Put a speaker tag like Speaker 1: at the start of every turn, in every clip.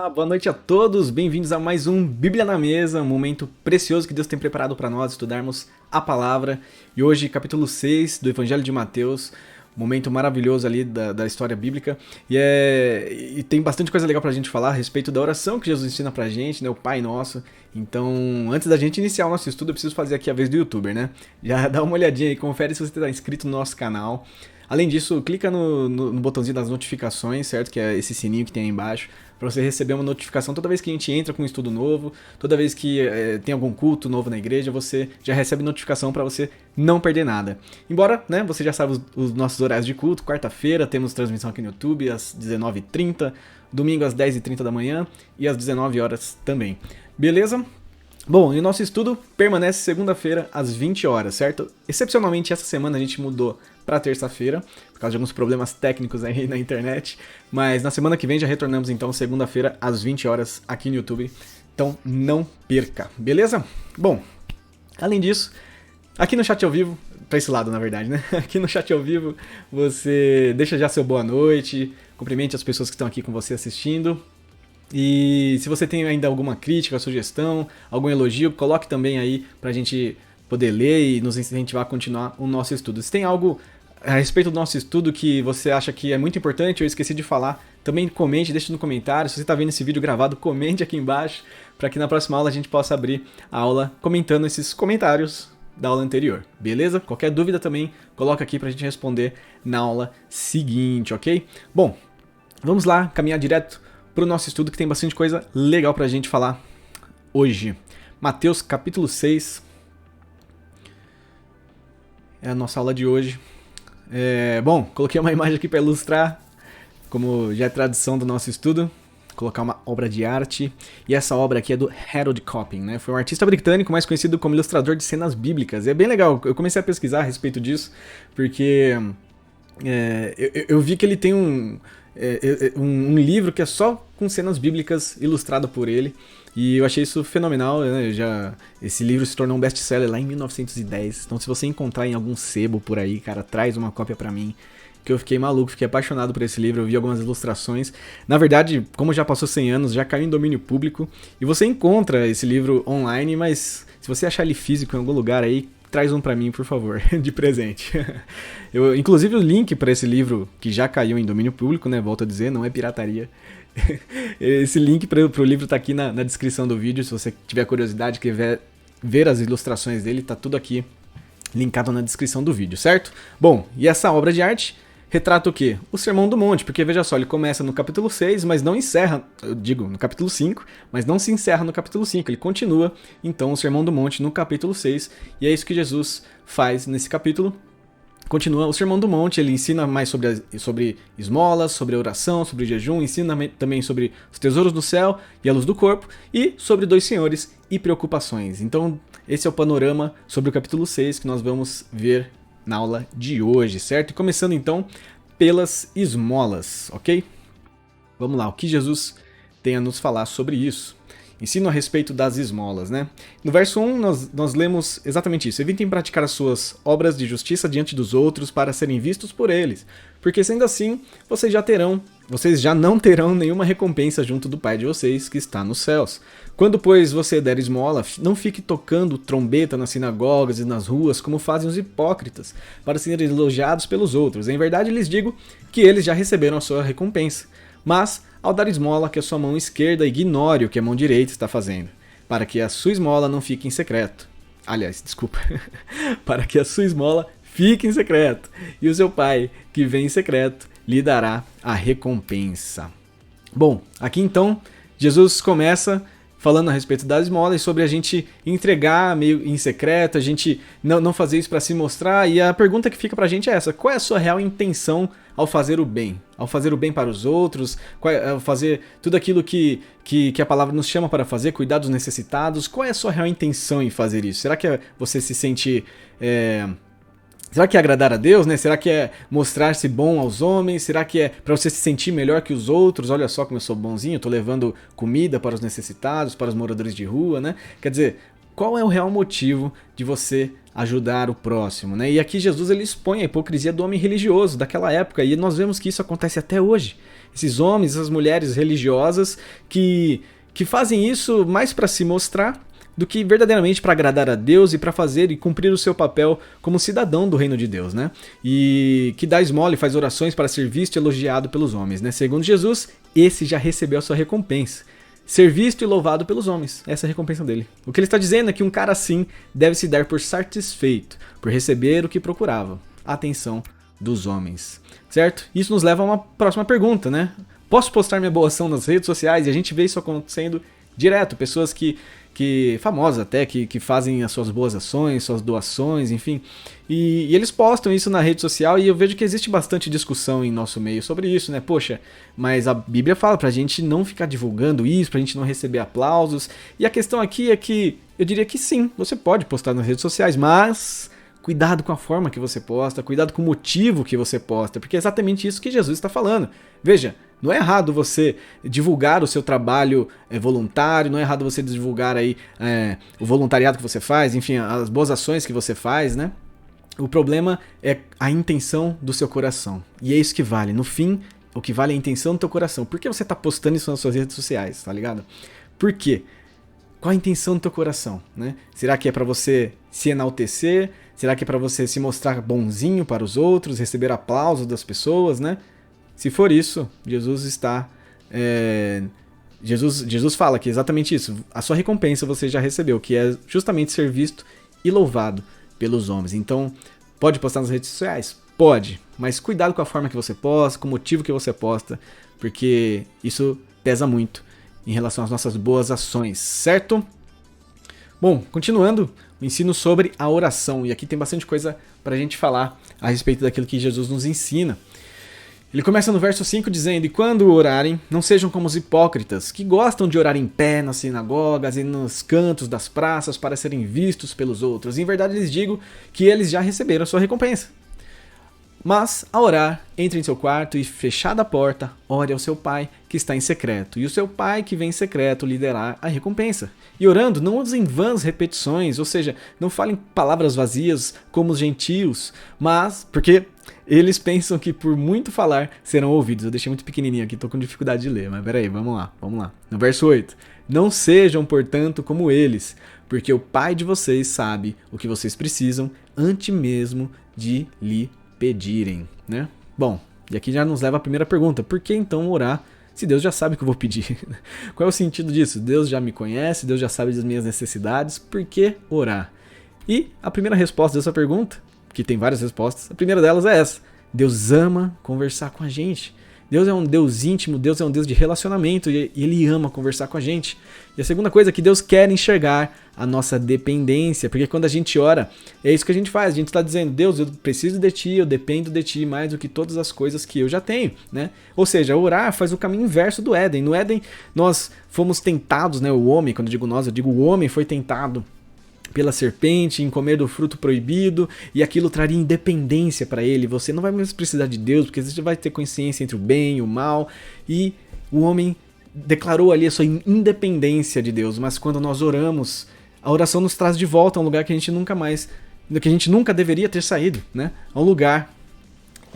Speaker 1: Olá, boa noite a todos, bem-vindos a mais um Bíblia na Mesa, um momento precioso que Deus tem preparado para nós estudarmos a palavra. E hoje, capítulo 6 do Evangelho de Mateus, um momento maravilhoso ali da história bíblica. E tem bastante coisa legal pra gente falar a respeito da oração que Jesus ensina pra gente, né, o Pai Nosso. Então, antes da gente iniciar o nosso estudo, eu preciso fazer aqui a vez do YouTuber, né? Já dá uma olhadinha aí, confere se você está inscrito no nosso canal. Além disso, clica no botãozinho das notificações, certo? Que é esse sininho que tem aí embaixo, para você receber uma notificação toda vez que a gente entra com um estudo novo, toda vez que tem algum culto novo na igreja, você já recebe notificação para você não perder nada. Embora, né, você já sabe os nossos horários de culto, quarta-feira temos transmissão aqui no YouTube às 19h30, domingo às 10h30 da manhã e às 19 horas também. Beleza? Bom, e o nosso estudo permanece segunda-feira às 20 horas, certo? Excepcionalmente essa semana a gente mudou para terça-feira, por causa de alguns problemas técnicos aí na internet, mas na semana que vem já retornamos então segunda-feira às 20 horas aqui no YouTube, então não perca, beleza? Bom, além disso, aqui no chat ao vivo, para esse lado na verdade, né? Aqui no chat ao vivo você deixa já seu boa noite, cumprimente as pessoas que estão aqui com você assistindo. E se você tem ainda alguma crítica, sugestão, algum elogio, coloque também aí pra gente poder ler e nos incentivar a continuar o nosso estudo. Se tem algo a respeito do nosso estudo que você acha que é muito importante, eu esqueci de falar, também comente, deixe no comentário. Se você está vendo esse vídeo gravado, comente aqui embaixo, para que na próxima aula a gente possa abrir a aula comentando esses comentários da aula anterior, beleza? Qualquer dúvida também, coloca aqui pra gente responder na aula seguinte, ok? Bom, vamos lá, caminhar direto para o nosso estudo, que tem bastante coisa legal para a gente falar hoje. Mateus capítulo 6 é a nossa aula de hoje. Bom, coloquei uma imagem aqui para ilustrar, como já é tradição do nosso estudo, colocar uma obra de arte. E essa obra aqui é do Harold Copping, né? Foi um artista britânico mais conhecido como ilustrador de cenas bíblicas. E é bem legal, eu comecei a pesquisar a respeito disso, porque eu vi que ele tem um livro que é só com cenas bíblicas ilustrado por ele, e eu achei isso fenomenal, né? Esse livro se tornou um best-seller lá em 1910, então se você encontrar em algum sebo por aí, cara, traz uma cópia pra mim, que eu fiquei maluco, fiquei apaixonado por esse livro, eu vi algumas ilustrações. Na verdade, como já passou 100 anos, já caiu em domínio público, e você encontra esse livro online, mas se você achar ele físico em algum lugar aí, traz um pra mim, por favor, de presente. Inclusive o link para esse livro, que já caiu em domínio público, né, volto a dizer, não é pirataria. Esse link pro livro tá aqui na descrição do vídeo, se você tiver curiosidade, quer ver as ilustrações dele, tá tudo aqui linkado na descrição do vídeo, certo? Bom, e essa obra de arte retrata o quê? O Sermão do Monte, porque veja só, ele começa no capítulo 6, mas não encerra, eu digo, no capítulo 5, mas não se encerra no capítulo 5, ele continua, então, o Sermão do Monte no capítulo 6, e é isso que Jesus faz nesse capítulo. Continua o Sermão do Monte, ele ensina mais sobre esmolas, sobre oração, sobre jejum, ensina também sobre os tesouros do céu e a luz do corpo, e sobre dois senhores e preocupações. Então, esse é o panorama sobre o capítulo 6 que nós vamos ver na aula de hoje, certo? E começando então pelas esmolas, ok? Vamos lá, o que Jesus tem a nos falar sobre isso? Ensino a respeito das esmolas, né? No verso 1 nós lemos exatamente isso. Evitem praticar as suas obras de justiça diante dos outros para serem vistos por eles, porque sendo assim, vocês já não terão nenhuma recompensa junto do Pai de vocês que está nos céus. Quando, pois, você der esmola, não fique tocando trombeta nas sinagogas e nas ruas, como fazem os hipócritas, para serem elogiados pelos outros. Em verdade, lhes digo que eles já receberam a sua recompensa. Mas, ao dar esmola, que a sua mão esquerda ignore o que a mão direita está fazendo, para que a sua esmola não fique em secreto. Aliás, desculpa. Para que a sua esmola fique em secreto, e o seu Pai, que vem em secreto, lhe dará a recompensa. Bom, aqui então, Jesus começa falando a respeito da esmola e sobre a gente entregar meio em secreto, a gente não fazer isso para se mostrar. E a pergunta que fica pra gente é essa: qual é a sua real intenção ao fazer o bem? Ao fazer o bem para os outros, ao fazer tudo aquilo que a palavra nos chama para fazer, cuidar dos necessitados, qual é a sua real intenção em fazer isso? Será que você se sente... Será que é agradar a Deus, né? Será que é mostrar-se bom aos homens? Será que é para você se sentir melhor que os outros? Olha só como eu sou bonzinho, eu tô levando comida para os necessitados, para os moradores de rua, né? Quer dizer, qual é o real motivo de você ajudar o próximo, né? E aqui Jesus ele expõe a hipocrisia do homem religioso daquela época, e nós vemos que isso acontece até hoje. Esses homens, essas mulheres religiosas que fazem isso mais para se mostrar do que verdadeiramente para agradar a Deus e para fazer e cumprir o seu papel como cidadão do reino de Deus, né? E que dá esmola e faz orações para ser visto e elogiado pelos homens, né? Segundo Jesus, esse já recebeu a sua recompensa. Ser visto e louvado pelos homens, essa é a recompensa dele. O que ele está dizendo é que um cara assim deve se dar por satisfeito, por receber o que procurava, a atenção dos homens, certo? Isso nos leva a uma próxima pergunta, né? Posso postar minha boa ação nas redes sociais? E a gente vê isso acontecendo direto, pessoas que famosas até, que fazem as suas boas ações, suas doações, enfim, e eles postam isso na rede social, e eu vejo que existe bastante discussão em nosso meio sobre isso, né? Poxa, mas a Bíblia fala pra gente não ficar divulgando isso, pra gente não receber aplausos, e a questão aqui é que eu diria que sim, você pode postar nas redes sociais, mas cuidado com a forma que você posta, cuidado com o motivo que você posta, porque é exatamente isso que Jesus está falando. Veja, não é errado você divulgar o seu trabalho voluntário, não é errado você divulgar aí o voluntariado que você faz, enfim, as boas ações que você faz, né? O problema é a intenção do seu coração. E é isso que vale. No fim, o que vale é a intenção do teu coração. Por que você está postando isso nas suas redes sociais, tá ligado? Por quê? Qual a intenção do teu coração, né? Será que é para você se enaltecer? Será que é para você se mostrar bonzinho para os outros, receber aplausos das pessoas, né? Se for isso, Jesus está... Jesus fala que é exatamente isso. A sua recompensa você já recebeu, que é justamente ser visto e louvado pelos homens. Então, pode postar nas redes sociais? Pode, mas cuidado com a forma que você posta, com o motivo que você posta, porque isso pesa muito em relação às nossas boas ações, certo? Bom, continuando, o ensino sobre a oração. E aqui tem bastante coisa para a gente falar a respeito daquilo que Jesus nos ensina. Ele começa no verso 5 dizendo: "E quando orarem, não sejam como os hipócritas, que gostam de orar em pé nas sinagogas e nos cantos das praças para serem vistos pelos outros. Em verdade lhes digo que eles já receberam a sua recompensa. Mas, ao orar, entre em seu quarto e, fechada a porta, ore ao seu pai que está em secreto. E o seu pai que vem em secreto lhe dará a recompensa. E orando, não usem vãs repetições, ou seja, não falem palavras vazias como os gentios, mas porque eles pensam que por muito falar serão ouvidos." Eu deixei muito pequenininho aqui, estou com dificuldade de ler, mas peraí, vamos lá. No verso 8. "Não sejam, portanto, como eles, porque o Pai de vocês sabe o que vocês precisam antes mesmo de lhe pedirem", né? Bom, e aqui já nos leva à primeira pergunta: por que então orar se Deus já sabe o que eu vou pedir? Qual é o sentido disso? Deus já me conhece, Deus já sabe das minhas necessidades, por que orar? E a primeira resposta dessa pergunta, que tem várias respostas, a primeira delas é essa: Deus ama conversar com a gente. Deus é um Deus íntimo, Deus é um Deus de relacionamento e Ele ama conversar com a gente. E a segunda coisa é que Deus quer enxergar a nossa dependência, porque quando a gente ora, é isso que a gente faz, a gente está dizendo: Deus, eu preciso de Ti, eu dependo de Ti mais do que todas as coisas que eu já tenho, né? Ou seja, orar faz o caminho inverso do Éden. No Éden, nós fomos tentados, né? O homem, quando eu digo nós, eu digo o homem foi tentado pela serpente em comer do fruto proibido, e aquilo traria independência para ele. Você não vai mais precisar de Deus, porque você vai ter consciência entre o bem e o mal, e o homem declarou ali a sua independência de Deus. Mas quando nós oramos, a oração nos traz de volta a um lugar que a gente nunca deveria ter saído, né? A um lugar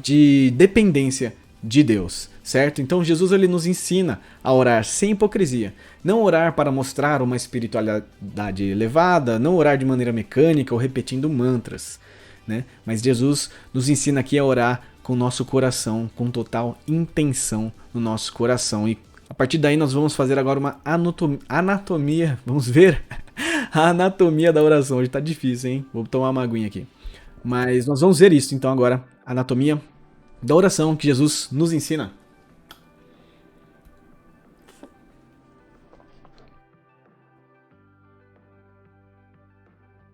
Speaker 1: de dependência de Deus, certo? Então Jesus ele nos ensina a orar sem hipocrisia, não orar para mostrar uma espiritualidade elevada, não orar de maneira mecânica ou repetindo mantras, né? Mas Jesus nos ensina aqui a orar com o nosso coração, com total intenção no nosso coração. E a partir daí nós vamos fazer agora uma anatomia, vamos ver a anatomia da oração. Hoje tá difícil, hein? Vou tomar uma aguinha aqui. Mas nós vamos ver isso então agora, a anatomia da oração que Jesus nos ensina.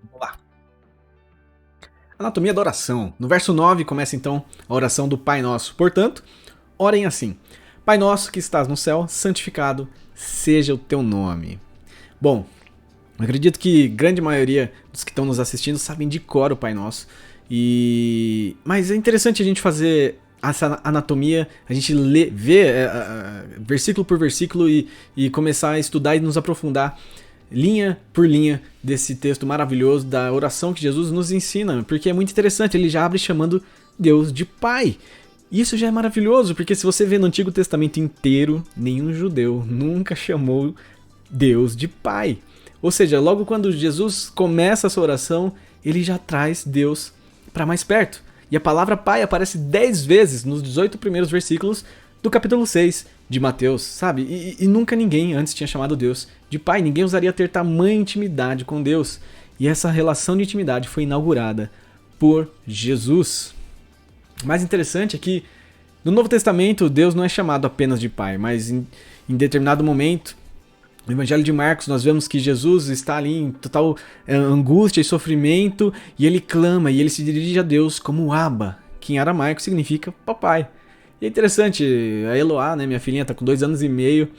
Speaker 1: Vamos lá. Anatomia da oração. No verso 9 começa então a oração do Pai Nosso. Portanto, orem assim: Pai Nosso que estás no céu, santificado seja o teu nome. Bom, eu acredito que grande maioria dos que estão nos assistindo sabem de cor o Pai Nosso. Mas é interessante a gente fazer essa anatomia, a gente ver versículo por versículo e começar a estudar e nos aprofundar linha por linha desse texto maravilhoso da oração que Jesus nos ensina, porque é muito interessante, ele já abre chamando Deus de Pai. Isso já é maravilhoso, porque se você vê no Antigo Testamento inteiro, nenhum judeu nunca chamou Deus de Pai. Ou seja, logo quando Jesus começa a sua oração, ele já traz Deus para mais perto. E a palavra Pai aparece 10 vezes nos 18 primeiros versículos do capítulo 6 de Mateus, sabe? E nunca ninguém antes tinha chamado Deus de Pai. Ninguém ousaria ter tamanha intimidade com Deus. E essa relação de intimidade foi inaugurada por Jesus. O mais interessante é que no Novo Testamento Deus não é chamado apenas de Pai, mas em determinado momento, no Evangelho de Marcos, nós vemos que Jesus está ali em total angústia e sofrimento e ele clama e ele se dirige a Deus como Abba, que em aramaico significa papai. E é interessante, a Eloá, né, minha filhinha está com 2 anos e meio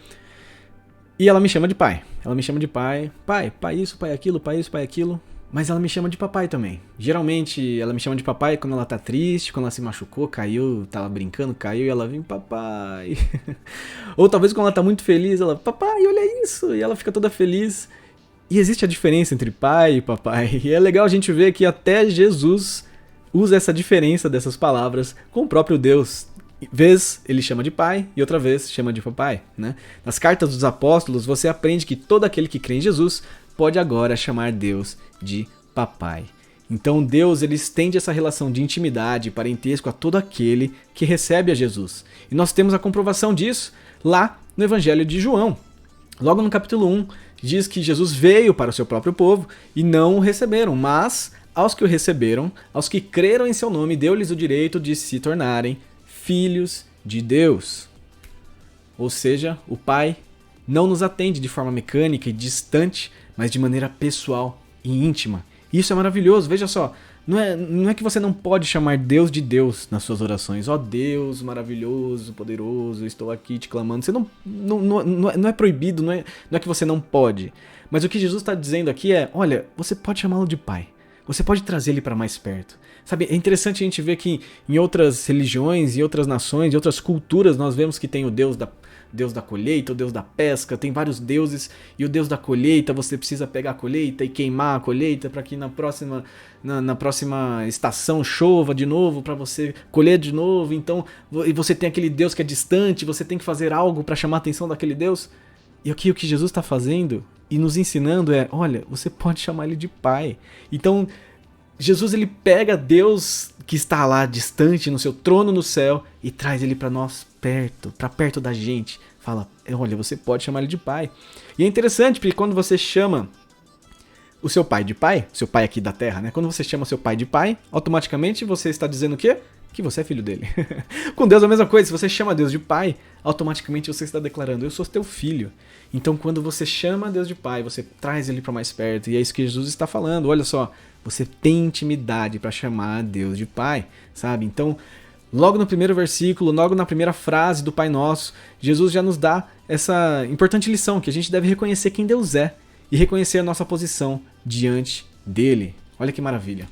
Speaker 1: e ela me chama de pai. Ela me chama de pai, pai isso, pai aquilo, pai isso, pai aquilo. Mas ela me chama de papai também. Geralmente ela me chama de papai quando ela tá triste, quando ela se machucou, caiu, tava brincando, caiu e ela vem papai. Ou talvez quando ela tá muito feliz, ela, papai, olha isso, e ela fica toda feliz. E existe a diferença entre pai e papai. E é legal a gente ver que até Jesus usa essa diferença dessas palavras com o próprio Deus. Vez ele chama de pai e outra vez chama de papai, né? Nas cartas dos apóstolos você aprende que todo aquele que crê em Jesus pode agora chamar Deus de papai. Então Deus ele estende essa relação de intimidade e parentesco a todo aquele que recebe a Jesus. E nós temos a comprovação disso lá no Evangelho de João. Logo no capítulo 1 diz que Jesus veio para o seu próprio povo e não o receberam, mas aos que o receberam, aos que creram em seu nome, deu-lhes o direito de se tornarem filhos de Deus. Ou seja, o Pai não nos atende de forma mecânica e distante, mas de maneira pessoal e íntima. Isso é maravilhoso, veja só, não é que você não pode chamar Deus de Deus nas suas orações. Ó Deus maravilhoso, poderoso, estou aqui te clamando. Você não é proibido, não é que você não pode. Mas o que Jesus está dizendo aqui é, olha, você pode chamá-lo de Pai. Você pode trazer ele para mais perto. Sabe, é interessante a gente ver que em outras religiões, em outras nações, em outras culturas, nós vemos que tem o Deus da colheita, o Deus da pesca, tem vários deuses, e o Deus da colheita, você precisa pegar a colheita e queimar a colheita para que na próxima estação chova de novo, para você colher de novo. Então, e você tem aquele Deus que é distante, você tem que fazer algo para chamar a atenção daquele Deus. E aqui o que Jesus está fazendo e nos ensinando é, olha, você pode chamar ele de Pai. Então, Jesus ele pega Deus que está lá distante no seu trono no céu e traz ele para nós perto, para perto da gente. Fala, olha, você pode chamar ele de Pai. E é interessante porque quando você chama o seu pai de pai, seu pai aqui da terra, né? Quando você chama seu pai de pai, automaticamente você está dizendo o quê? Que você é filho dele. Com Deus é a mesma coisa, se você chama Deus de pai, automaticamente você está declarando, eu sou teu filho. Então quando você chama Deus de pai, você traz ele para mais perto, e é isso que Jesus está falando, olha só, você tem intimidade para chamar Deus de pai, sabe? Então, logo no primeiro versículo, logo na primeira frase do Pai Nosso, Jesus já nos dá essa importante lição, que a gente deve reconhecer quem Deus é, e reconhecer a nossa posição diante dele. Olha que maravilha.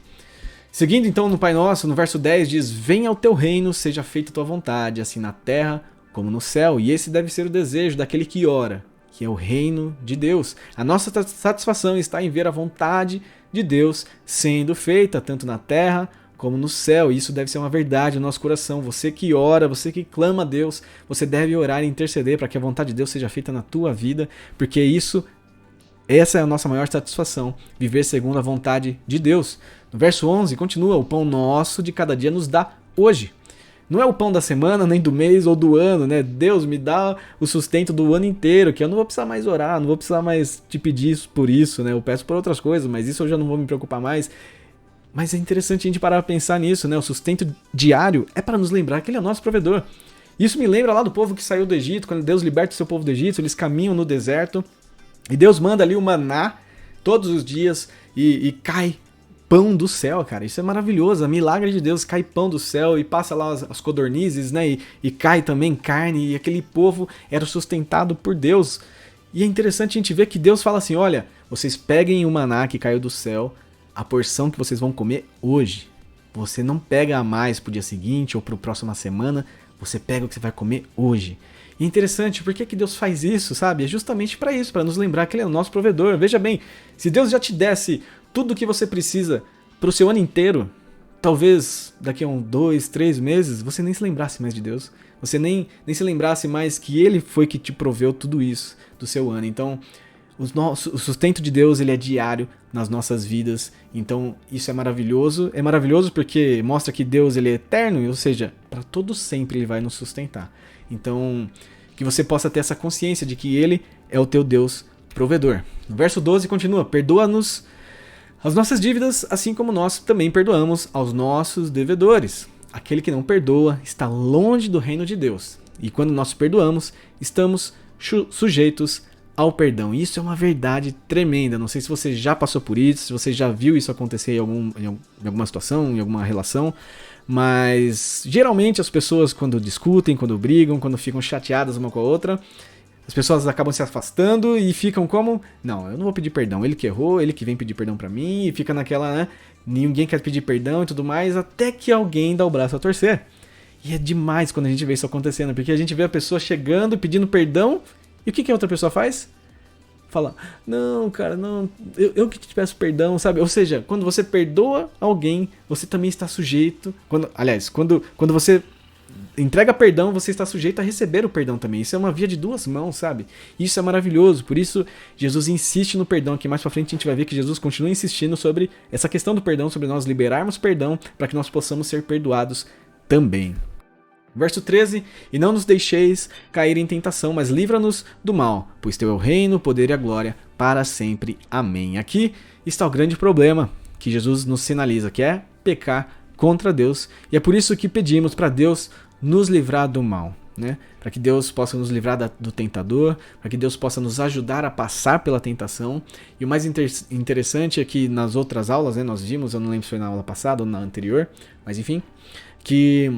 Speaker 1: Seguindo então no Pai Nosso, no verso 10 diz, venha ao teu reino, seja feita a tua vontade, assim na terra como no céu. E esse deve ser o desejo daquele que ora, que é o reino de Deus. A nossa satisfação está em ver a vontade de Deus sendo feita, tanto na terra como no céu. E isso deve ser uma verdade no nosso coração. Você que ora, você que clama a Deus, você deve orar e interceder para que a vontade de Deus seja feita na tua vida, porque essa é a nossa maior satisfação, viver segundo a vontade de Deus. No verso 11 continua, o pão nosso de cada dia nos dá hoje. Não é o pão da semana, nem do mês ou do ano, né? Deus me dá o sustento do ano inteiro, que eu não vou precisar mais orar, não vou precisar mais te pedir por isso, né? Eu peço por outras coisas, mas isso eu já não vou me preocupar mais. Mas é interessante a gente parar para pensar nisso, né? O sustento diário é para nos lembrar que ele é o nosso provedor. Isso me lembra lá do povo que saiu do Egito, quando Deus liberta o seu povo do Egito, eles caminham no deserto, e Deus manda ali o maná todos os dias e cai pão do céu, cara. Isso é maravilhoso, é milagre de Deus, cai pão do céu e passa lá as codornizes, né? E cai também carne, e aquele povo era sustentado por Deus. E é interessante a gente ver que Deus fala assim, olha, vocês peguem o maná que caiu do céu, a porção que vocês vão comer hoje. Você não pega a mais pro dia seguinte ou pro próxima semana, você pega o que você vai comer hoje. E é interessante, por que Deus faz isso, sabe? É justamente para isso, para nos lembrar que Ele é o nosso provedor. Veja bem, se Deus já te desse tudo o que você precisa para o seu ano inteiro, talvez daqui a 2, 3 meses, você nem se lembrasse mais de Deus. Você nem se lembrasse mais que Ele foi que te proveu tudo isso do seu ano. Então, o sustento de Deus, ele é diário nas nossas vidas. Então, isso é maravilhoso. É maravilhoso porque mostra que Deus, ele é eterno, ou seja, para todo sempre Ele vai nos sustentar. Então, que você possa ter essa consciência de que Ele é o teu Deus provedor. No verso 12 continua: perdoa-nos as nossas dívidas, assim como nós também perdoamos aos nossos devedores. Aquele que não perdoa está longe do reino de Deus. E quando nós perdoamos, estamos sujeitos ao perdão. Isso é uma verdade tremenda. Não sei se você já passou por isso, se você já viu isso acontecer em alguma situação, em alguma relação, mas geralmente as pessoas, quando discutem, quando brigam, quando ficam chateadas uma com a outra, as pessoas acabam se afastando e ficam como: não, eu não vou pedir perdão, ele que errou, ele que vem pedir perdão pra mim, e fica naquela, né, ninguém quer pedir perdão e tudo mais, até que alguém dá o braço a torcer. E é demais quando a gente vê isso acontecendo, porque a gente vê a pessoa chegando, pedindo perdão, e o que a outra pessoa faz? Fala: não, cara, não, eu que te peço perdão, sabe? Ou seja, quando você perdoa alguém, você também está sujeito, quando você entrega perdão, você está sujeito a receber o perdão também. Isso é uma via de duas mãos, sabe? Isso é maravilhoso. Por isso, Jesus insiste no perdão. Aqui mais pra frente a gente vai ver que Jesus continua insistindo sobre essa questão do perdão, sobre nós liberarmos perdão, para que nós possamos ser perdoados também. Verso 13: e não nos deixeis cair em tentação, mas livra-nos do mal, pois teu é o reino, o poder e a glória para sempre. Amém. Aqui está o grande problema que Jesus nos sinaliza, que é pecar contra Deus. E é por isso que pedimos para Deus nos livrar do mal, né? Para que Deus possa nos livrar do tentador, para que Deus possa nos ajudar a passar pela tentação. E o mais interessante é que nas outras aulas, né, nós vimos, eu não lembro se foi na aula passada ou na anterior, mas enfim, que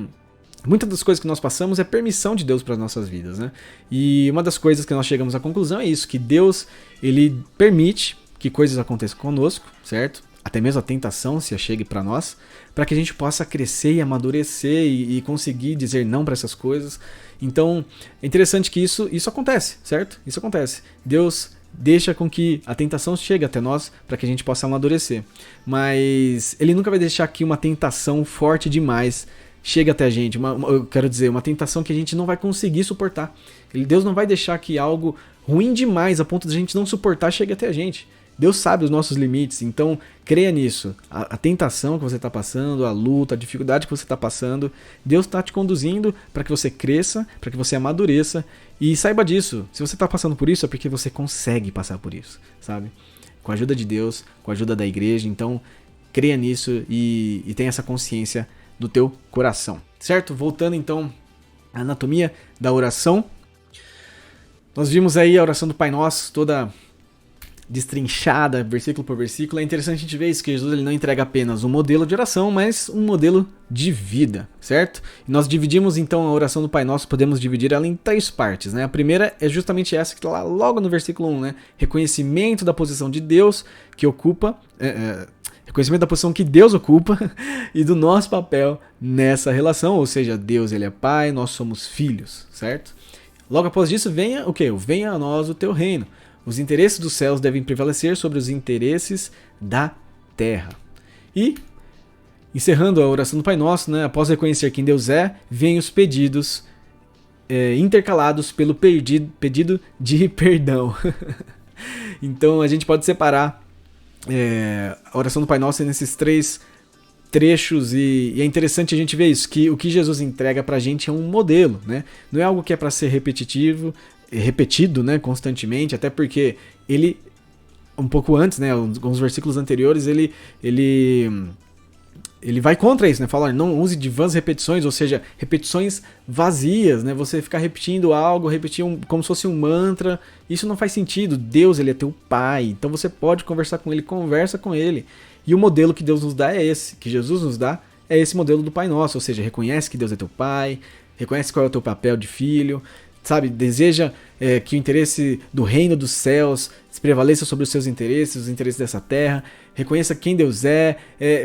Speaker 1: muitas das coisas que nós passamos é permissão de Deus para as nossas vidas, né? E uma das coisas que nós chegamos à conclusão é isso, que Deus, ele permite que coisas aconteçam conosco, certo? Até mesmo a tentação se achegue para nós, para que a gente possa crescer e amadurecer e conseguir dizer não para essas coisas. Então, é interessante que isso acontece, certo? Isso acontece. Deus deixa com que a tentação chegue até nós para que a gente possa amadurecer. Mas Ele nunca vai deixar que uma tentação forte demais chegue até a gente. Eu quero dizer, uma tentação que a gente não vai conseguir suportar. Deus não vai deixar que algo ruim demais, a ponto de a gente não suportar, chegue até a gente. Deus sabe os nossos limites, então creia nisso. A tentação que você está passando, a luta, a dificuldade que você está passando, Deus está te conduzindo para que você cresça, para que você amadureça. E saiba disso, se você está passando por isso é porque você consegue passar por isso, sabe? Com a ajuda de Deus, com a ajuda da igreja, então creia nisso e tenha essa consciência do teu coração, certo? Voltando então à anatomia da oração. Nós vimos aí a oração do Pai Nosso, toda destrinchada, versículo por versículo. É interessante a gente ver isso, que Jesus ele não entrega apenas um modelo de oração, mas um modelo de vida, certo? E nós dividimos então a oração do Pai Nosso, podemos dividir ela em 3 partes, né? A primeira é justamente essa que está lá logo no versículo 1, né? Reconhecimento da posição de Deus que ocupa, reconhecimento da posição que Deus ocupa e do nosso papel nessa relação, ou seja, Deus ele é Pai, nós somos filhos, certo? Logo após isso venha o quê? Venha a nós o teu reino. Os interesses dos céus devem prevalecer sobre os interesses da terra. E, encerrando a oração do Pai Nosso, né, após reconhecer quem Deus é, vêm os pedidos intercalados pelo pedido de perdão. Então a gente pode separar a oração do Pai Nosso nesses 3 trechos e é interessante a gente ver isso, que o que Jesus entrega pra gente é um modelo, né? Não é algo que é para ser repetido, né, constantemente, até porque ele, um pouco antes, né, alguns versículos anteriores, ele vai contra isso, né, fala: não use de vãs repetições, ou seja, repetições vazias, né, você ficar repetindo algo, como se fosse um mantra, isso não faz sentido. Deus, ele é teu Pai, então você pode conversar com ele, conversa com ele, e o modelo que Deus nos dá é esse, que Jesus nos dá, é esse modelo do Pai Nosso, ou seja, reconhece que Deus é teu Pai, reconhece qual é o teu papel de filho, sabe, deseja que o interesse do reino dos céus prevaleça sobre os seus interesses, os interesses dessa terra, reconheça quem Deus é,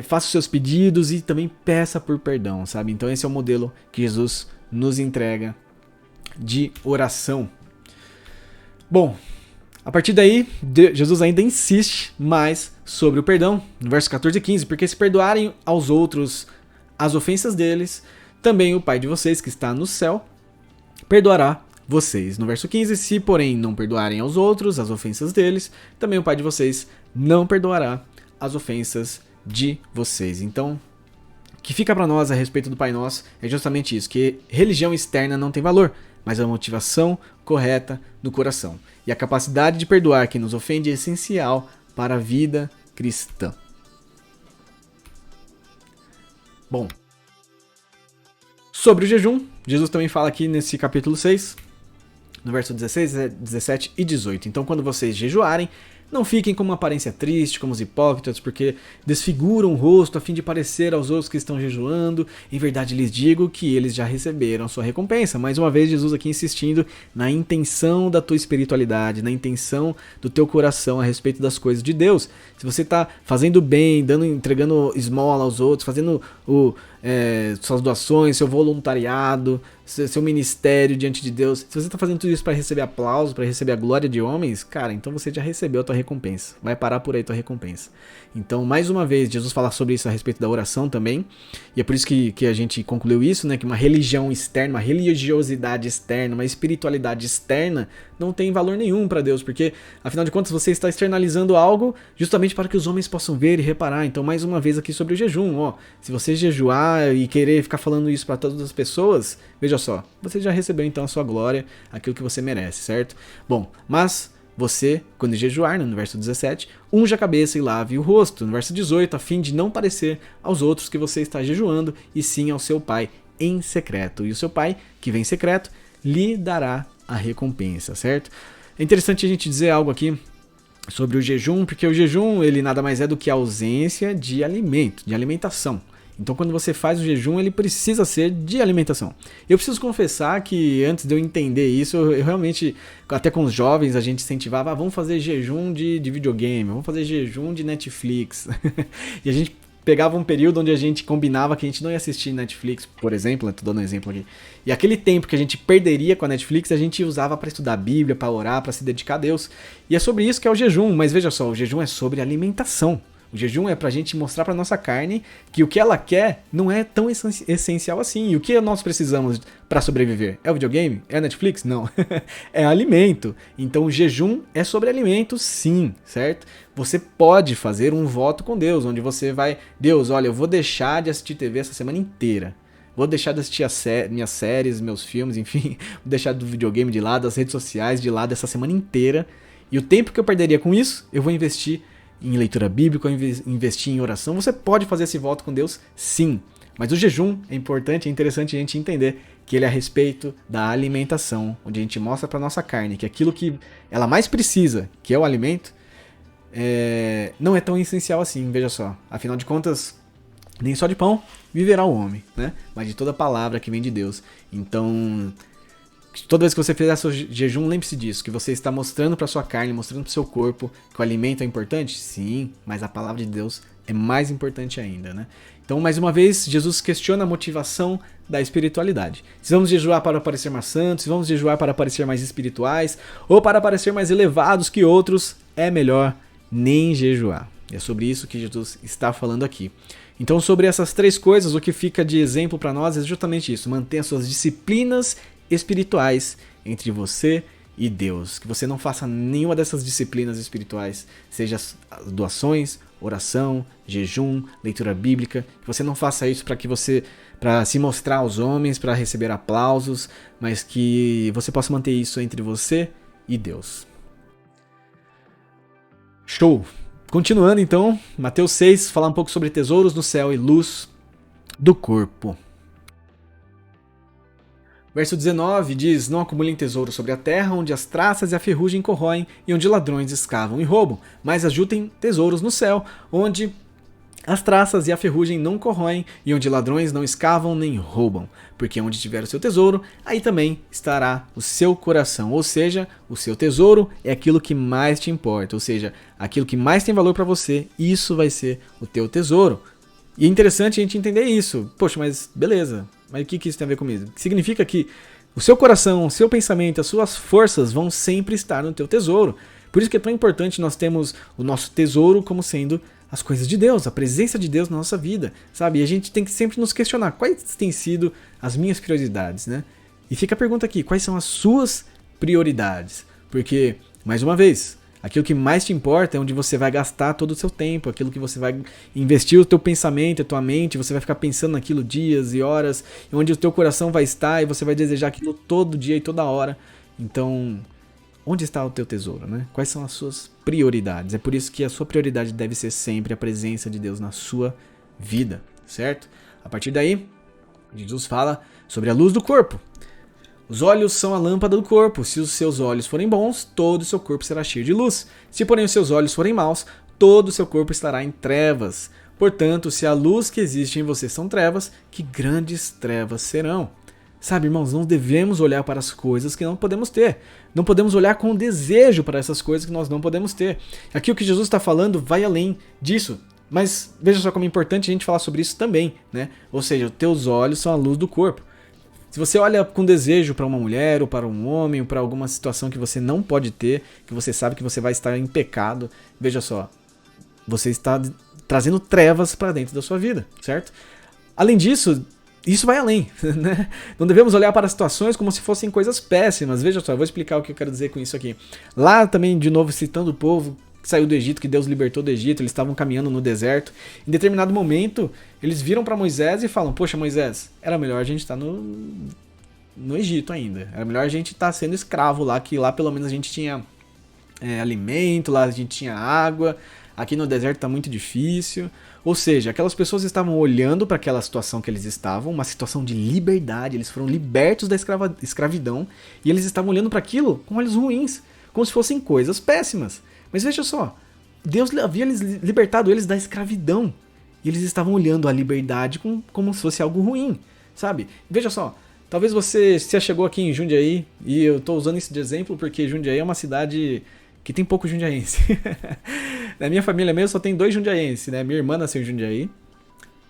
Speaker 1: faça os seus pedidos e também peça por perdão, sabe? Então esse é o modelo que Jesus nos entrega de oração. Bom, a partir daí, Jesus ainda insiste mais sobre o perdão, no verso 14 e 15, porque se perdoarem aos outros as ofensas deles, também o Pai de vocês que está no céu perdoará vocês. No verso 15, se porém não perdoarem aos outros as ofensas deles, também o Pai de vocês não perdoará as ofensas de vocês. Então, o que fica para nós a respeito do Pai Nosso é justamente isso, que religião externa não tem valor, mas a motivação correta do coração. E a capacidade de perdoar quem nos ofende é essencial para a vida cristã. Bom, sobre o jejum, Jesus também fala aqui nesse capítulo 6, no verso 16, 17 e 18. Então, quando vocês jejuarem, não fiquem com uma aparência triste, como os hipócritas, porque desfiguram o rosto a fim de parecer aos outros que estão jejuando. Em verdade lhes digo que eles já receberam a sua recompensa. Mais uma vez, Jesus aqui insistindo na intenção da tua espiritualidade, na intenção do teu coração a respeito das coisas de Deus. Se você está fazendo bem, entregando esmola aos outros, fazendo suas doações, seu voluntariado, seu ministério diante de Deus, se você está fazendo tudo isso para receber aplauso, para receber a glória de homens, cara, então você já recebeu a tua recompensa. Vai parar por aí a tua recompensa. Então, mais uma vez, Jesus fala sobre isso a respeito da oração também, e é por isso que a gente concluiu isso, né, que uma religião externa, uma religiosidade externa, uma espiritualidade externa não tem valor nenhum para Deus, porque, afinal de contas, você está externalizando algo justamente para que os homens possam ver e reparar. Então, mais uma vez aqui sobre o jejum, ó, se você jejuar e querer ficar falando isso para todas as pessoas, veja só, você já recebeu então a sua glória, aquilo que você merece, certo? Bom, mas você, quando jejuar, no verso 17, unja a cabeça e lave o rosto, no verso 18, a fim de não parecer aos outros que você está jejuando, e sim ao seu pai em secreto. E o seu pai, que vem em secreto, lhe dará a recompensa, certo? É interessante a gente dizer algo aqui sobre o jejum, porque o jejum, ele nada mais é do que a ausência de alimento, de alimentação. Então, quando você faz o jejum, ele precisa ser de alimentação. Eu preciso confessar que antes de eu entender isso, eu realmente, até com os jovens, a gente incentivava, vamos fazer jejum de videogame, vamos fazer jejum de Netflix. E a gente pegava um período onde a gente combinava que a gente não ia assistir Netflix, por exemplo, tô dando um exemplo aqui. E aquele tempo que a gente perderia com a Netflix, a gente usava para estudar a Bíblia, para orar, para se dedicar a Deus. E é sobre isso que é o jejum, mas veja só, o jejum é sobre alimentação. O jejum é pra gente mostrar pra nossa carne que o que ela quer não é tão essencial assim. E o que nós precisamos pra sobreviver? É o videogame? É a Netflix? Não. É alimento. Então o jejum é sobre alimento, sim, certo? Você pode fazer um voto com Deus, onde você vai... Deus, olha, eu vou deixar de assistir TV essa semana inteira. Vou deixar de assistir minhas séries, meus filmes, enfim. Vou deixar do videogame de lado, as redes sociais de lado essa semana inteira. E o tempo que eu perderia com isso, eu vou investir em leitura bíblica, investir em oração. Você pode fazer esse voto com Deus, sim. Mas o jejum é importante, é interessante a gente entender que ele é a respeito da alimentação, onde a gente mostra para nossa carne que aquilo que ela mais precisa, que é o alimento, não é tão essencial assim, veja só. Afinal de contas, nem só de pão viverá o homem, né? Mas de toda palavra que vem de Deus. Então, toda vez que você fizer seu jejum, lembre-se disso, que você está mostrando para sua carne, mostrando para o seu corpo que o alimento é importante? Sim, mas a palavra de Deus é mais importante ainda, né? Então, mais uma vez, Jesus questiona a motivação da espiritualidade. Se vamos jejuar para parecer mais santos, se vamos jejuar para parecer mais espirituais, ou para parecer mais elevados que outros, é melhor nem jejuar. E é sobre isso que Jesus está falando aqui. Então, sobre essas três coisas, o que fica de exemplo para nós é justamente isso: mantenha suas disciplinas espirituais entre você e Deus. Que você não faça nenhuma dessas disciplinas espirituais, seja as doações, oração, jejum, leitura bíblica. Que você não faça isso para se mostrar aos homens, para receber aplausos, mas que você possa manter isso entre você e Deus. Show! Continuando então, Mateus 6, falar um pouco sobre tesouros no céu e luz do corpo. Verso 19 diz: não acumulem tesouro sobre a terra, onde as traças e a ferrugem corroem e onde ladrões escavam e roubam, mas ajuntem tesouros no céu, onde as traças e a ferrugem não corroem e onde ladrões não escavam nem roubam, porque onde tiver o seu tesouro, aí também estará o seu coração. Ou seja, o seu tesouro é aquilo que mais te importa, ou seja, aquilo que mais tem valor para você, isso vai ser o teu tesouro. E é interessante a gente entender isso. Poxa, mas beleza, mas o que isso tem a ver comigo? Significa que O seu coração, o seu pensamento, as suas forças vão sempre estar no teu tesouro. Por isso que é tão importante nós termos o nosso tesouro como sendo as coisas de Deus, a presença de Deus na nossa vida, sabe? E a gente tem que sempre nos questionar quais têm sido as minhas prioridades, né? E fica a pergunta aqui, quais são as suas prioridades? Porque, mais uma vez, aquilo que mais te importa é onde você vai gastar todo o seu tempo, aquilo que você vai investir o teu pensamento, a tua mente, você vai ficar pensando naquilo dias e horas, e onde o teu coração vai estar e você vai desejar aquilo todo dia e toda hora. Então, onde está o teu tesouro, né? Quais são as suas prioridades? É por isso que a sua prioridade deve ser sempre a presença de Deus na sua vida, certo? A partir daí, Jesus fala sobre a luz do corpo. Os olhos são a lâmpada do corpo. Se os seus olhos forem bons, todo o seu corpo será cheio de luz. Se, porém, os seus olhos forem maus, todo o seu corpo estará em trevas. Portanto, se a luz que existe em você são trevas, que grandes trevas serão. Sabe, irmãos, não devemos olhar para as coisas que não podemos ter. Não podemos olhar com desejo para essas coisas que nós não podemos ter. Aqui o que Jesus está falando vai além disso. Mas veja só como é importante a gente falar sobre isso também, né? Ou seja, os teus olhos são a luz do corpo. Se você olha com desejo para uma mulher, ou para um homem, ou para alguma situação que você não pode ter, que você sabe que você vai estar em pecado, veja só, você está trazendo trevas para dentro da sua vida, certo? Além disso, isso vai além, né? Não devemos olhar para as situações como se fossem coisas péssimas. Veja só, eu vou explicar o que eu quero dizer com isso aqui. Lá também, de novo, citando o povo que saiu do Egito, que Deus libertou do Egito, eles estavam caminhando no deserto. Em determinado momento, eles viram para Moisés e falam, poxa, Moisés, era melhor a gente estar no Egito ainda. Era melhor a gente estar sendo escravo lá, que lá pelo menos a gente tinha alimento, lá a gente tinha água. Aqui no deserto está muito difícil. Ou seja, aquelas pessoas estavam olhando para aquela situação que eles estavam, uma situação de liberdade, eles foram libertos da escravidão, e eles estavam olhando para aquilo com olhos ruins, como se fossem coisas péssimas. Mas veja só, Deus havia libertado eles da escravidão, e eles estavam olhando a liberdade como se fosse algo ruim, sabe? Veja só, talvez você se chegou aqui em Jundiaí, e eu estou usando isso de exemplo porque Jundiaí é uma cidade que tem pouco jundiaense. Na minha família mesmo só tem 2 jundiaenses, né? Minha irmã nasceu em Jundiaí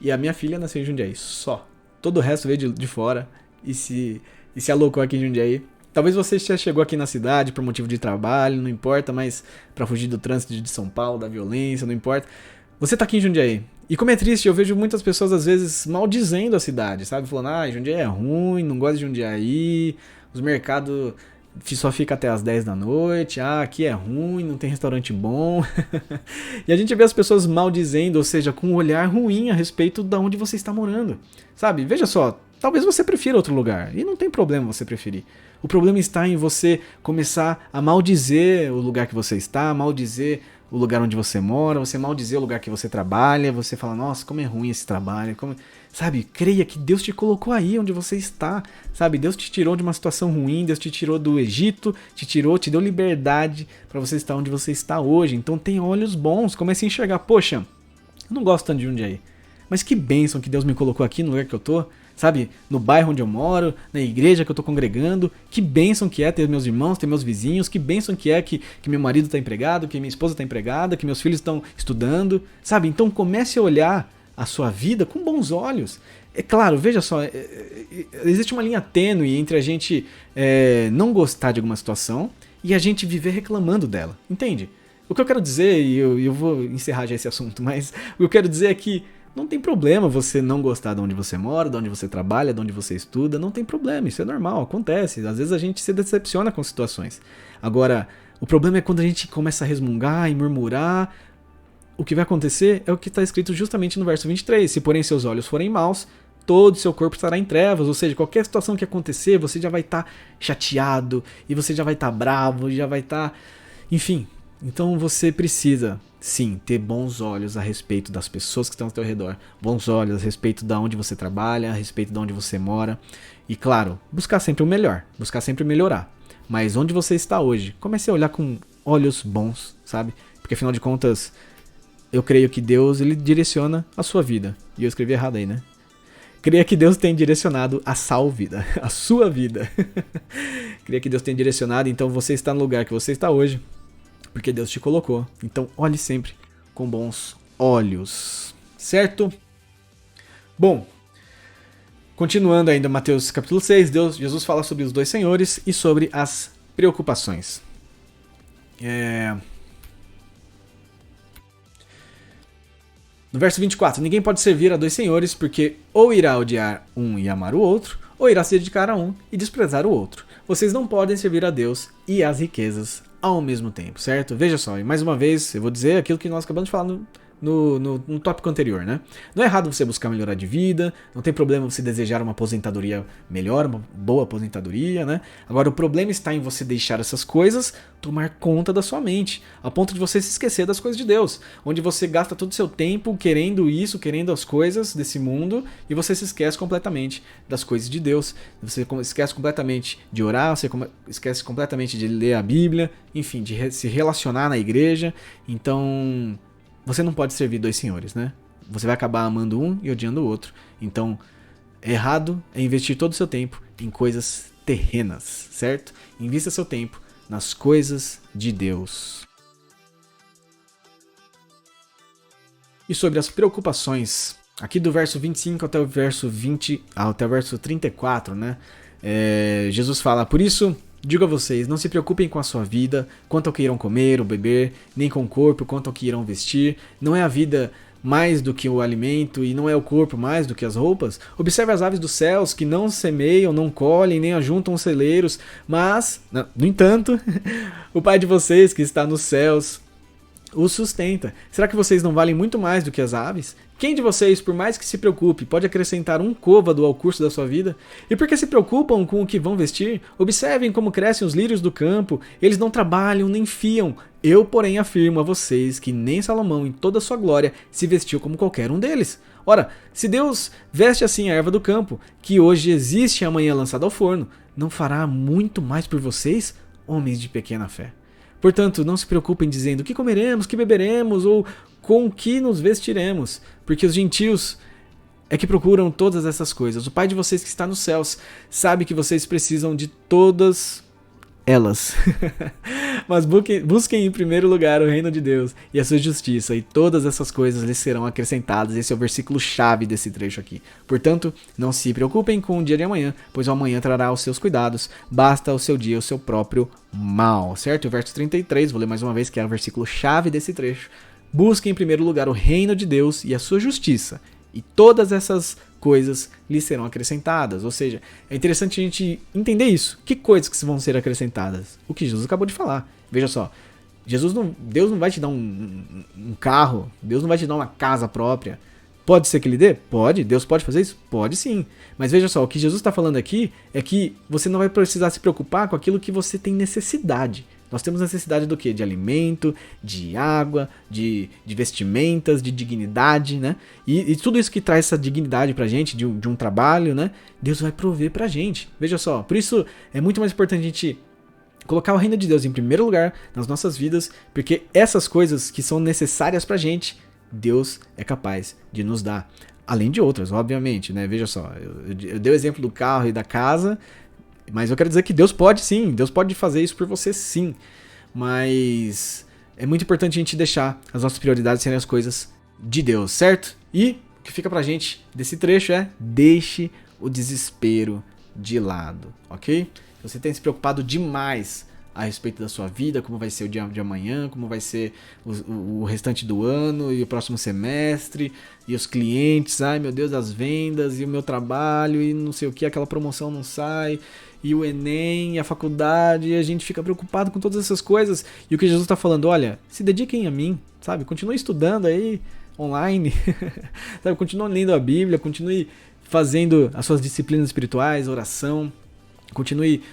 Speaker 1: e a minha filha nasceu em Jundiaí, só. Todo o resto veio de fora e se alocou aqui em Jundiaí. Talvez você já chegou aqui na cidade por motivo de trabalho, não importa, mas para fugir do trânsito de São Paulo, da violência, não importa. Você tá aqui em Jundiaí. E como é triste, eu vejo muitas pessoas às vezes maldizendo a cidade, sabe? Falando, Jundiaí é ruim, não gosto de Jundiaí, os mercados só fica até as 10 da noite, aqui é ruim, não tem restaurante bom. E a gente vê as pessoas maldizendo, ou seja, com um olhar ruim a respeito de onde você está morando. Sabe, veja só, talvez você prefira outro lugar, e não tem problema você preferir. O problema está em você começar a maldizer o lugar que você está, maldizer o lugar onde você mora, você maldizer o lugar que você trabalha, você fala, nossa, como é ruim esse trabalho, sabe, creia que Deus te colocou aí onde você está, sabe, Deus te tirou de uma situação ruim, Deus te tirou do Egito, te deu liberdade para você estar onde você está hoje, então tenha olhos bons, comece a enxergar, poxa, eu não gosto tanto de Jundiaí, mas que bênção que Deus me colocou aqui no lugar que eu tô, sabe, no bairro onde eu moro, na igreja que eu tô congregando, que bênção que é ter meus irmãos, ter meus vizinhos, que bênção que é que meu marido tá empregado, que minha esposa tá empregada, que meus filhos estão estudando, sabe, então comece a olhar a sua vida com bons olhos. É claro, veja só, existe uma linha tênue entre a gente não gostar de alguma situação e a gente viver reclamando dela, entende? O que eu quero dizer, e eu vou encerrar já esse assunto, mas o que eu quero dizer é que não tem problema você não gostar de onde você mora, de onde você trabalha, de onde você estuda, não tem problema, isso é normal, acontece. Às vezes a gente se decepciona com situações. Agora, o problema é quando a gente começa a resmungar e murmurar. O que vai acontecer é o que está escrito justamente no verso 23. Se porém seus olhos forem maus, todo o seu corpo estará em trevas. Ou seja, qualquer situação que acontecer, você já vai estar chateado, e você já vai estar bravo, já vai estar... Enfim, então você precisa, sim, ter bons olhos a respeito das pessoas que estão ao seu redor. Bons olhos a respeito de onde você trabalha, a respeito de onde você mora. E claro, buscar sempre o melhor, buscar sempre melhorar. Mas onde você está hoje, comece a olhar com olhos bons, sabe? Porque afinal de contas, eu creio que Deus, ele direciona a sua vida. E eu escrevi errado aí, né? Creia que Deus tem direcionado a sua vida, a sua vida. Creia que Deus tem direcionado, então você está no lugar que você está hoje, porque Deus te colocou. Então olhe sempre com bons olhos, certo? Bom, Continuando ainda Mateus capítulo 6, Jesus fala sobre os dois senhores e sobre as preocupações. No verso 24, ninguém pode servir a dois senhores, porque ou irá odiar um e amar o outro, ou irá se dedicar a um e desprezar o outro. Vocês não podem servir a Deus e às riquezas ao mesmo tempo, certo? Veja só, e mais uma vez eu vou dizer aquilo que nós acabamos de falar no tópico anterior, né? Não é errado você buscar melhorar de vida, não tem problema você desejar uma aposentadoria melhor, uma boa aposentadoria, né? Agora o problema está em você deixar essas coisas tomar conta da sua mente, a ponto de você se esquecer das coisas de Deus, onde você gasta todo o seu tempo querendo isso, querendo as coisas desse mundo, e você se esquece completamente das coisas de Deus, você esquece completamente de orar, você esquece completamente de ler a Bíblia, enfim, de se relacionar na igreja. Então você não pode servir dois senhores, né? Você vai acabar amando um e odiando o outro. Então, errado é investir todo o seu tempo em coisas terrenas, certo? Invista seu tempo nas coisas de Deus. E sobre as preocupações, aqui do verso 25 até o verso 34, né? Jesus fala, por isso, digo a vocês, não se preocupem com a sua vida, quanto ao que irão comer ou beber, nem com o corpo, quanto ao que irão vestir. Não é a vida mais do que o alimento e não é o corpo mais do que as roupas? Observe as aves dos céus, que não semeiam, não colhem, nem ajuntam celeiros, mas, no entanto, o Pai de vocês que está nos céus os sustenta. Será que vocês não valem muito mais do que as aves? Quem de vocês, por mais que se preocupe, pode acrescentar um côvado ao curso da sua vida? E por que se preocupam com o que vão vestir? Observem como crescem os lírios do campo. Eles não trabalham nem fiam. Eu, porém, afirmo a vocês que nem Salomão, em toda a sua glória, se vestiu como qualquer um deles. Ora, se Deus veste assim a erva do campo, que hoje existe e amanhã lançada ao forno, não fará muito mais por vocês, homens de pequena fé? Portanto, não se preocupem dizendo o que comeremos, que beberemos ou com o que nos vestiremos, porque os gentios é que procuram todas essas coisas. O Pai de vocês que está nos céus sabe que vocês precisam de todas elas. Mas busquem em primeiro lugar o reino de Deus e a sua justiça, e todas essas coisas lhes serão acrescentadas. Esse é o versículo chave desse trecho aqui. Portanto, não se preocupem com o dia de amanhã, pois o amanhã trará os seus cuidados. Basta o seu dia o seu próprio mal, certo? O verso 33, vou ler mais uma vez, que é o versículo chave desse trecho. Busquem em primeiro lugar o reino de Deus e a sua justiça, e todas essas coisas lhe serão acrescentadas. Ou seja, é interessante a gente entender isso. Que coisas que vão ser acrescentadas? O que Jesus acabou de falar. Veja só, Deus não vai te dar um carro, Deus não vai te dar uma casa própria. Pode ser que ele dê? Pode. Deus pode fazer isso? Pode sim. Mas veja só, o que Jesus está falando aqui é que você não vai precisar se preocupar com aquilo que você tem necessidade. Nós temos necessidade do quê? De alimento, de água, de vestimentas, de dignidade, né? E tudo isso que traz essa dignidade pra gente, de um trabalho, né? Deus vai prover pra gente. Veja só, por isso é muito mais importante a gente colocar o reino de Deus em primeiro lugar nas nossas vidas, porque essas coisas que são necessárias pra gente, Deus é capaz de nos dar. Além de outras, obviamente, né? Veja só, eu dei o exemplo do carro e da casa, mas eu quero dizer que Deus pode sim, Deus pode fazer isso por você sim. Mas é muito importante a gente deixar as nossas prioridades serem as coisas de Deus, certo? E o que fica pra gente desse trecho é: deixe o desespero de lado, ok? Você tem se preocupado demais a respeito da sua vida, como vai ser o dia de amanhã, como vai ser o restante do ano e o próximo semestre, e os clientes, ai meu Deus, as vendas, e o meu trabalho, e não sei o que, aquela promoção não sai, e o Enem, e a faculdade, e a gente fica preocupado com todas essas coisas. E o que Jesus está falando, olha, se dediquem a mim, sabe? Continue estudando aí, online, sabe? Continue lendo a Bíblia, continue fazendo as suas disciplinas espirituais, oração, continue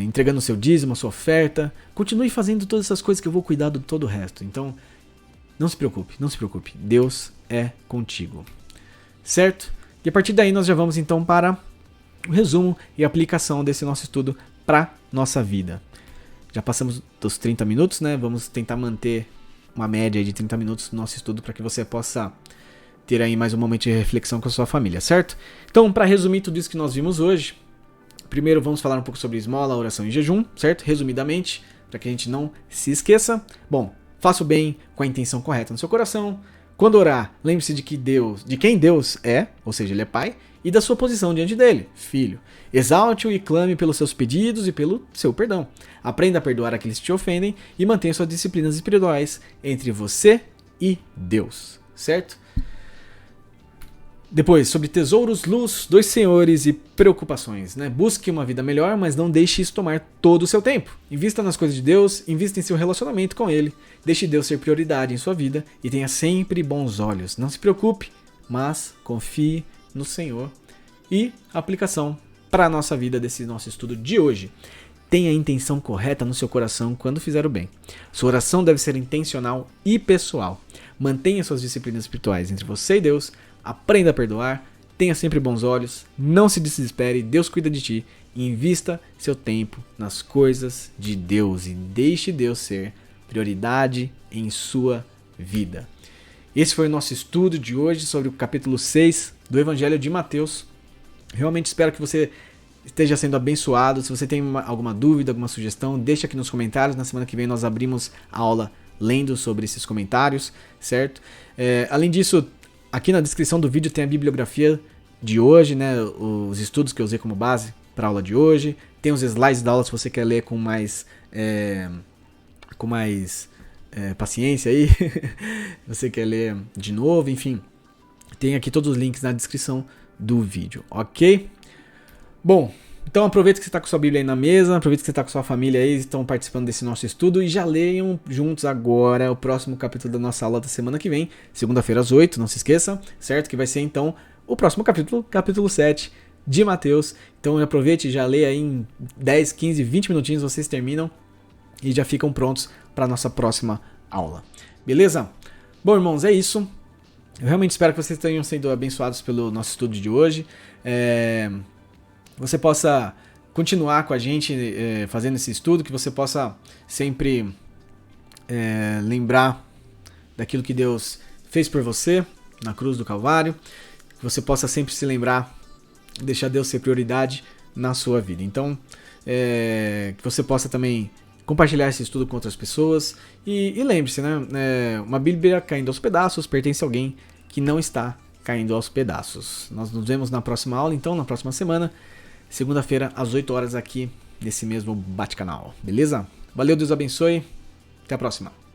Speaker 1: entregando o seu dízimo, a sua oferta, continue fazendo todas essas coisas que eu vou cuidar de todo o resto. Então, não se preocupe, não se preocupe, Deus é contigo, certo? E a partir daí nós já vamos então para o resumo e aplicação desse nosso estudo para nossa vida. Já passamos dos 30 minutos, né? Vamos tentar manter uma média de 30 minutos no nosso estudo para que você possa ter aí mais um momento de reflexão com a sua família, certo? Então, para resumir tudo isso que nós vimos hoje, primeiro vamos falar um pouco sobre esmola, oração e jejum, certo? Resumidamente, para que a gente não se esqueça. Bom, faça o bem com a intenção correta no seu coração. Quando orar, lembre-se de quem Deus é, ou seja, Ele é Pai, e da sua posição diante dele, filho. Exalte-o e clame pelos seus pedidos e pelo seu perdão. Aprenda a perdoar aqueles que te ofendem e mantenha suas disciplinas espirituais entre você e Deus, certo? Depois, sobre tesouros, luz, dois senhores e preocupações, né? Busque uma vida melhor, mas não deixe isso tomar todo o seu tempo. Invista nas coisas de Deus, invista em seu relacionamento com Ele, deixe Deus ser prioridade em sua vida e tenha sempre bons olhos. Não se preocupe, mas confie no Senhor. E aplicação para a nossa vida desse nosso estudo de hoje. Tenha a intenção correta no seu coração quando fizer o bem. Sua oração deve ser intencional e pessoal. Mantenha suas disciplinas espirituais entre você e Deus. Aprenda a perdoar, tenha sempre bons olhos, não se desespere, Deus cuida de ti e invista seu tempo nas coisas de Deus e deixe Deus ser prioridade em sua vida. Esse foi o nosso estudo de hoje sobre o capítulo 6 do Evangelho de Mateus. Realmente espero que você esteja sendo abençoado. Se você tem alguma dúvida, alguma sugestão, deixa aqui nos comentários. Na semana que vem nós abrimos a aula lendo sobre esses comentários, certo? Além disso, aqui na descrição do vídeo tem a bibliografia de hoje, né, os estudos que eu usei como base para a aula de hoje. Tem os slides da aula se você quer ler com mais paciência aí. Você quer ler de novo, enfim. Tem aqui todos os links na descrição do vídeo, ok? Bom, então aproveita que você está com sua Bíblia aí na mesa, aproveita que você está com sua família aí, estão participando desse nosso estudo e já leiam juntos agora o próximo capítulo da nossa aula da semana que vem, segunda-feira às 8, não se esqueça, certo? Que vai ser então o próximo capítulo, capítulo 7 de Mateus. Então aproveite e já leia aí em 10, 15, 20 minutinhos, vocês terminam e já ficam prontos para a nossa próxima aula. Beleza? Bom, irmãos, é isso. Eu realmente espero que vocês tenham sido abençoados pelo nosso estudo de hoje. Você possa continuar com a gente fazendo esse estudo, que você possa sempre lembrar daquilo que Deus fez por você na cruz do Calvário, que você possa sempre se lembrar, deixar Deus ser prioridade na sua vida. Então, que você possa também compartilhar esse estudo com outras pessoas e lembre-se, né, uma Bíblia caindo aos pedaços pertence a alguém que não está caindo aos pedaços. Nós nos vemos na próxima aula, então, na próxima semana, segunda-feira, às 8 horas aqui, nesse mesmo bate-canal. Beleza? Valeu, Deus abençoe. Até a próxima.